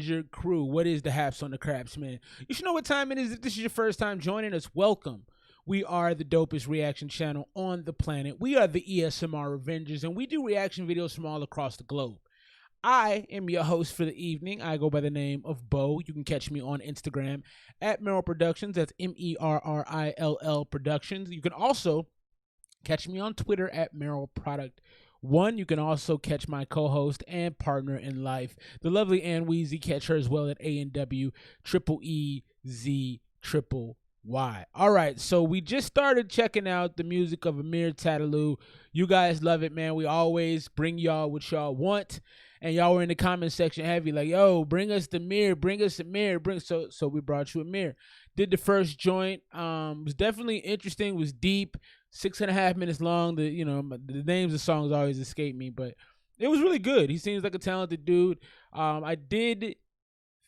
your crew. What is the haps on the craps, man? You should know what time it is. If this is your first time joining us, welcome. We are the dopest reaction channel on the planet. We are the ESMR Avengers, and we do reaction videos from all across the globe. I am your host for the evening. I go by the name of Bo. You can catch me on Instagram at Merrill Productions. That's Merrill Productions. You can also catch me on Twitter at Merrill Product One. You can also catch my co-host and partner in life, the lovely Ann Weezy. Catch her as well at ANW Triple EZ Triple Y. All right, so we just started checking out the music of Amir Tataloo. You guys love it, man. We always bring y'all what y'all want, and y'all were in the comment section heavy, like, "Yo, bring us the Amir, bring us Amir, bring." So we brought you Amir. Did the first joint. Was definitely interesting. Was deep. 6.5 minutes long. The names of songs always escape me, but it was really good. He seems like a talented dude. I did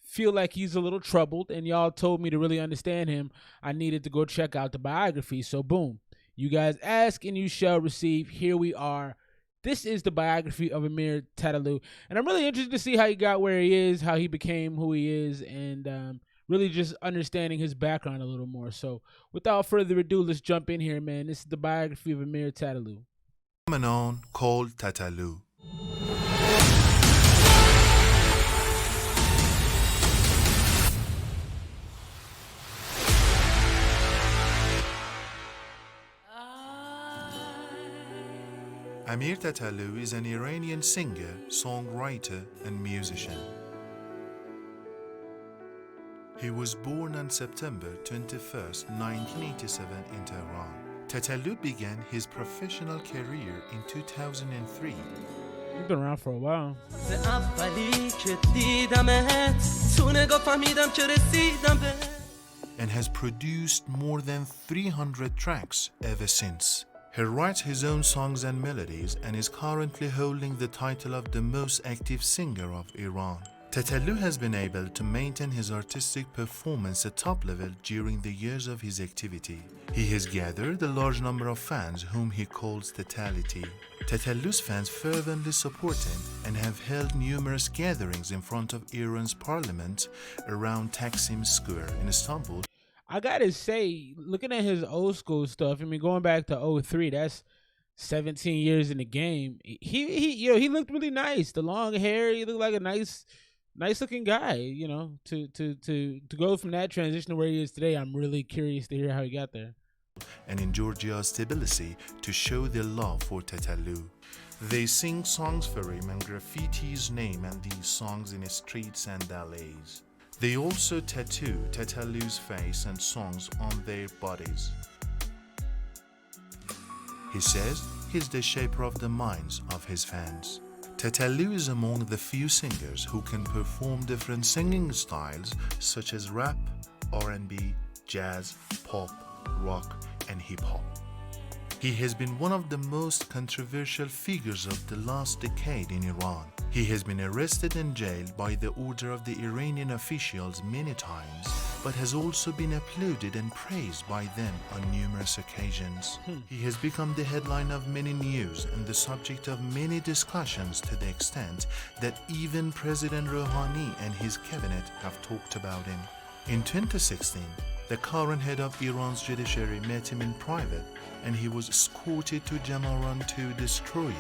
feel like he's a little troubled, and y'all told me to really understand him, I needed to go check out the biography. So boom, you guys ask and you shall receive. Here we are. This is the biography of Amir Tataloo, and I'm really interested to see how he got where he is, how he became who he is, and really just understanding his background a little more. So without further ado, let's jump in here, man. This is the biography of Amir Tataloo. Phenomenon called Tataloo. Amir Tataloo is an Iranian singer, songwriter, and musician. He was born on September 21st, 1987 in Tehran. Tataloo began his professional career in 2003. He's been around for a while. And has produced more than 300 tracks ever since. He writes his own songs and melodies and is currently holding the title of the most active singer of Iran. Tataloo has been able to maintain his artistic performance at top level during the years of his activity. He has gathered a large number of fans whom he calls Tatality. Tataloo's fans fervently support him and have held numerous gatherings in front of Iran's parliament around Taksim Square in Istanbul. I gotta say, looking at his old school stuff, I mean, going back to '03, that's 17 years in the game. He looked really nice. The long hair, he looked like a nice looking guy. To go from that transition to where he is today, I'm really curious to hear how he got there. And in Georgia's Tbilisi to show their love for Tataloo. They sing songs for him and graffiti his name and these songs in streets and alleys. They also tattoo Tataloo's face and songs on their bodies. He says he's the shaper of the minds of his fans. Tataloo is among the few singers who can perform different singing styles such as rap, R&B, jazz, pop, rock, and hip-hop. He has been one of the most controversial figures of the last decade in Iran. He has been arrested and jailed by the order of the Iranian officials many times, but has also been applauded and praised by them on numerous occasions. He has become the headline of many news and the subject of many discussions to the extent that even President Rouhani and his cabinet have talked about him. In 2016, the current head of Iran's judiciary met him in private, and he was escorted to Jamaran 2 destroyer,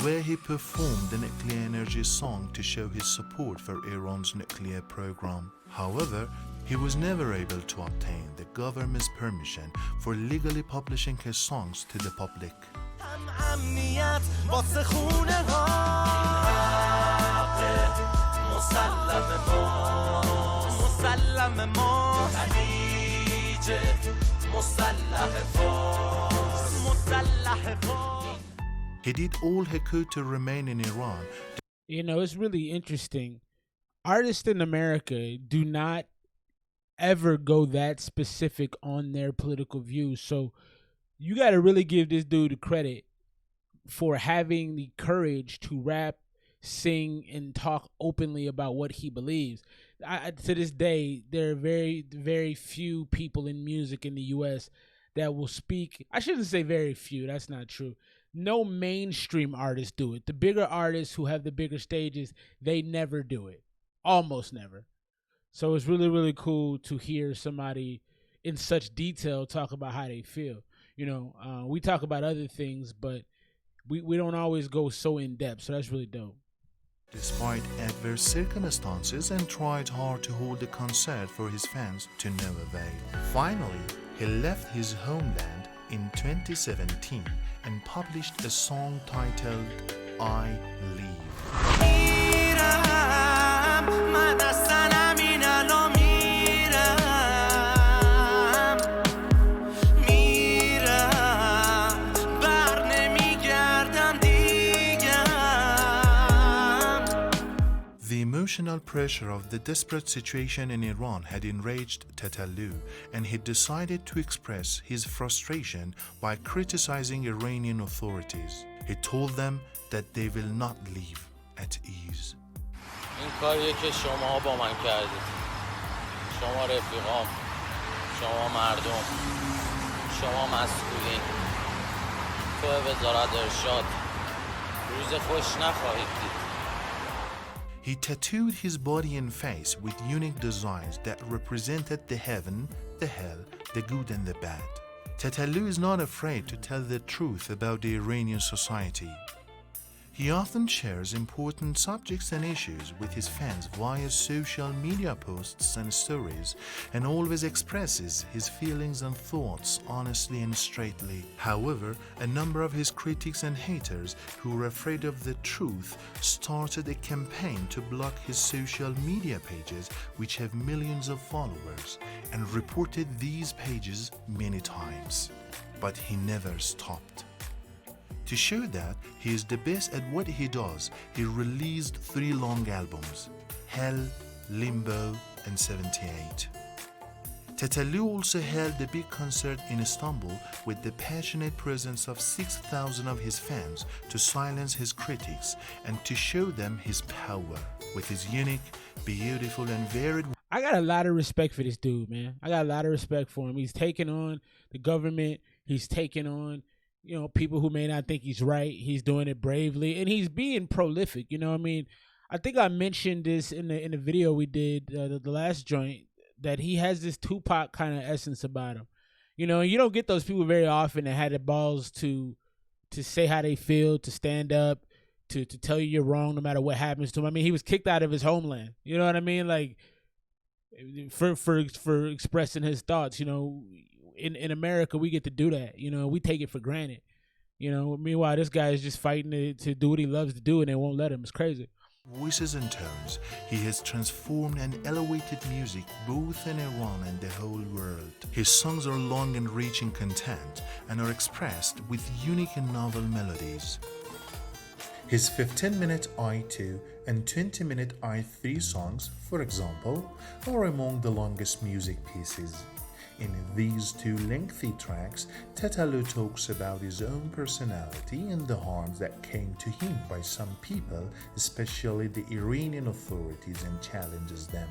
where he performed the nuclear energy song to show his support for Iran's nuclear program. However, he was never able to obtain the government's permission for legally publishing his songs to the public. He did all he could to remain in Iran. It's really interesting. Artists in America do not ever go that specific on their political views. So you got to really give this dude credit for having the courage to rap, sing, and talk openly about what he believes. To this day, there are very, very few people in music in the U.S. that will speak. I shouldn't say very few. That's not true. No mainstream artists do it. The bigger artists who have the bigger stages, they never do it. almost never. So it's really, really cool to hear somebody in such detail talk about how they feel. We talk about other things, but we don't always go so in depth. So that's really dope. Despite adverse circumstances, and tried hard to hold the concert for his fans to no avail. Finally, he left his homeland in 2017 and published a song titled I Leave. The emotional pressure of the desperate situation in Iran had enraged Tataloo, and he decided to express his frustration by criticizing Iranian authorities. He told them that they will not leave at ease. این کاریه که شما با من کردید. شما رفیقام، شما مردم، شما مسئولین. تو وزارت ارشاد روز خوش نخواهید دید. He tattooed his body and face with unique designs that represented the heaven, the hell, the good and the bad. Tataloo is not afraid to tell the truth about the Iranian society. He often shares important subjects and issues with his fans via social media posts and stories, and always expresses his feelings and thoughts honestly and straightly. However, a number of his critics and haters who were afraid of the truth started a campaign to block his social media pages, which have millions of followers, and reported these pages many times. But he never stopped. To show that he is the best at what he does, he released 3 long albums, Hell, Limbo, and 78. Tataloo also held a big concert in Istanbul with the passionate presence of 6,000 of his fans to silence his critics and to show them his power with his unique, beautiful, and varied. I got a lot of respect for this dude, man. I got a lot of respect for him. He's taking on the government. He's taking on people who may not think he's right. He's doing it bravely, and he's being prolific. I think I mentioned this in the video we did, the last joint, that he has this Tupac kind of essence about him. And you don't get those people very often that had the balls to say how they feel, to stand up, to tell you you're wrong no matter what happens to him. I mean, he was kicked out of his homeland. You know what I mean? Like, for expressing his thoughts. In America, we get to do that. We take it for granted. Meanwhile, this guy is just fighting to do what he loves to do, and they won't let him. It's crazy. Voices and tones, he has transformed and elevated music both in Iran and the whole world. His songs are long and rich in content and are expressed with unique and novel melodies. His 15-minute I2 and 20-minute I3 songs, for example, are among the longest music pieces. In these 2 lengthy tracks, Tataloo talks about his own personality and the harms that came to him by some people, especially the Iranian authorities, and challenges them.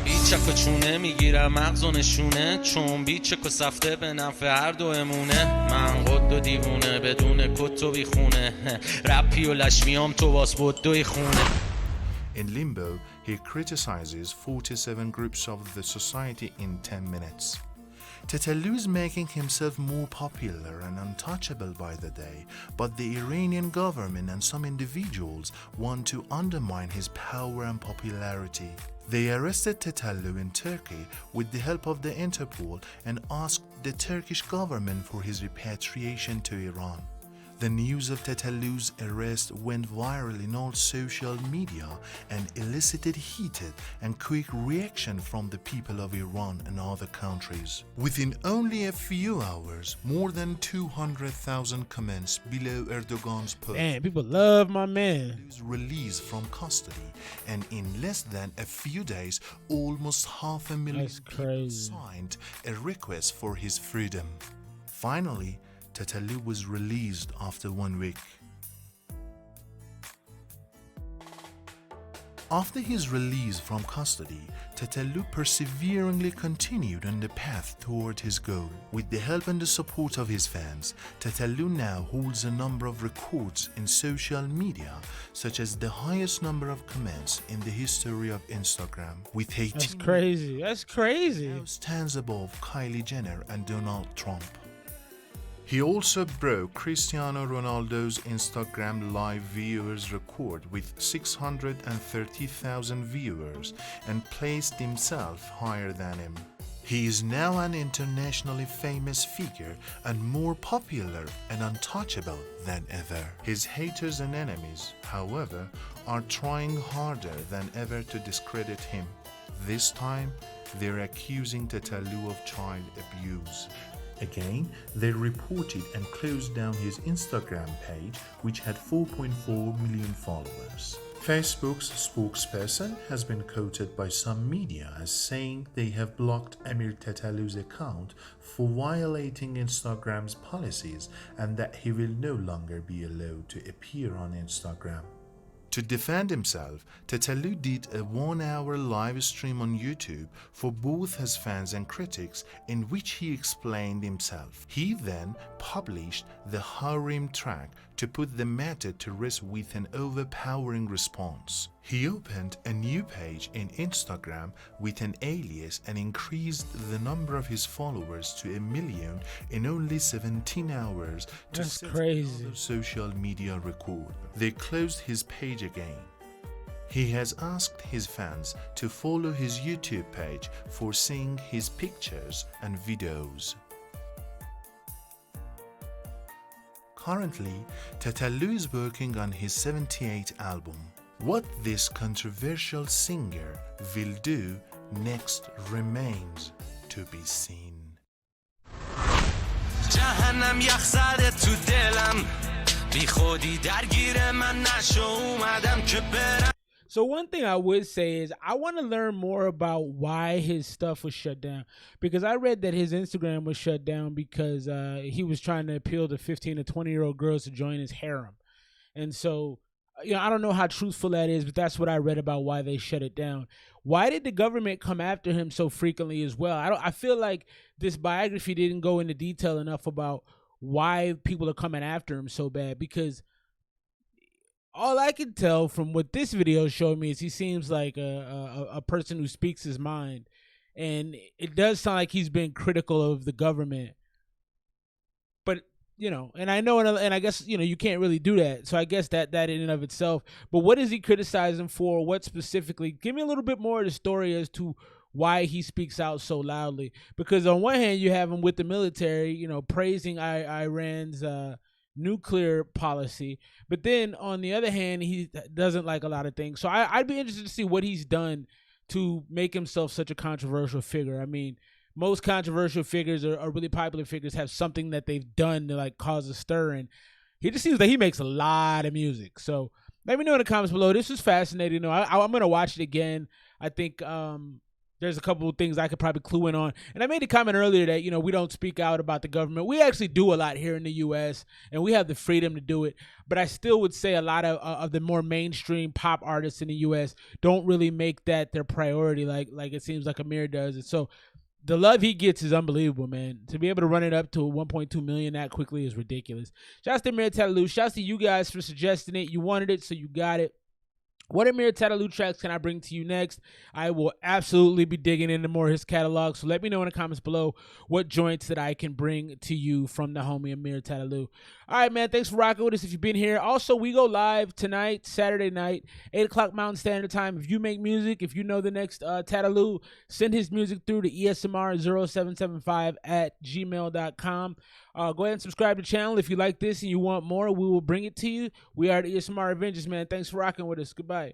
بیچک و چونه میگیرم مغز و نشونه چون بیچک و سفته به نفع هر دو امونه من قد و دیوونه بدون کت و بیخونه رپی و لشمیام تو باس بدوی خونه. In Limbo, he criticizes 47 groups of the society in 10 minutes. Tataloo is making himself more popular and untouchable by the day, but the Iranian government and some individuals want to undermine his power and popularity. They arrested Tataloo in Turkey with the help of the Interpol and asked the Turkish government for his repatriation to Iran. The news of Tataloo's arrest went viral in all social media and elicited heated and quick reaction from the people of Iran and other countries. Within only a few hours, more than 200,000 comments below Erdogan's post. Man, people love my man. Release from custody, and in less than a few days, almost 500,000 people signed a request for his freedom. Finally, Tataloo was released after 1 week. After his release from custody, Tataloo perseveringly continued on the path toward his goal. With the help and the support of his fans, Tataloo now holds a number of records in social media, such as the highest number of comments in the history of Instagram, with 18. That's crazy. That's crazy. Now stands above Kylie Jenner and Donald Trump. He also broke Cristiano Ronaldo's Instagram live viewers record with 630,000 viewers and placed himself higher than him. He is now an internationally famous figure and more popular and untouchable than ever. His haters and enemies, however, are trying harder than ever to discredit him. This time, they're accusing Tataloo of child abuse. Again, they reported and closed down his Instagram page, which had 4.4 million followers. Facebook's spokesperson has been quoted by some media as saying they have blocked Amir Tataloo's account for violating Instagram's policies and that he will no longer be allowed to appear on Instagram. To defend himself, Tataloo did a 1-hour live stream on YouTube for both his fans and critics in which he explained himself. He then published the Harim track to put the matter to rest with an overpowering response. He opened a new page in Instagram with an alias and increased the number of his followers to 1 million in only 17 hours to That's set crazy. another social media record. They closed his page again. He has asked his fans to follow his YouTube page for seeing his pictures and videos. Currently, Tataloo is working on his 78th album. What this controversial singer will do next remains to be seen. jahanam یخ زده تو دلم بی خودی درگیر من نشو اومدم که برم. So one thing I would say is I want to learn more about why his stuff was shut down, because I read that his Instagram was shut down because he was trying to appeal to 15 to 20-year-old girls to join his harem. And so, I don't know how truthful that is, but that's what I read about why they shut it down. Why did the government come after him so frequently as well? I feel like this biography didn't go into detail enough about why people are coming after him so bad, because all I can tell from what this video showed me is he seems like a person who speaks his mind. And it does sound like he's been critical of the government. But, and I know, and I guess, you can't really do that. So I guess that in and of itself. But what is he criticizing for? What specifically? Give me a little bit more of the story as to why he speaks out so loudly. Because on one hand, you have him with the military, praising Iran's nuclear policy, but then on the other hand, he doesn't like a lot of things. So I'd be interested to see what he's done to make himself such a controversial figure. I mean, most controversial figures or really popular figures have something that they've done to like cause a stir, and he just seems like he makes a lot of music. So let me know in the comments below. This was fascinating. I'm gonna watch it again. I think there's a couple of things I could probably clue in on. And I made a comment earlier that, we don't speak out about the government. We actually do a lot here in the U.S., and we have the freedom to do it. But I still would say a lot of the more mainstream pop artists in the U.S. don't really make that their priority like it seems like Amir does. And so the love he gets is unbelievable, man. To be able to run it up to 1.2 million that quickly is ridiculous. Shouts to Amir Tataloo. Shouts to you guys for suggesting it. You wanted it, so you got it. What Amir Tataloo tracks can I bring to you next? I will absolutely be digging into more of his catalog, so let me know in the comments below what joints that I can bring to you from the homie Amir Tataloo. All right, man, thanks for rocking with us if you've been here. Also, we go live tonight, Saturday night, 8 o'clock Mountain Standard Time. If you make music, if you know the next Tataloo, send his music through to esmr0775@gmail.com. Go ahead and subscribe to the channel if you like this and you want more. We will bring it to you. We are the Esmr Avengers, man. Thanks for rocking with us. Goodbye.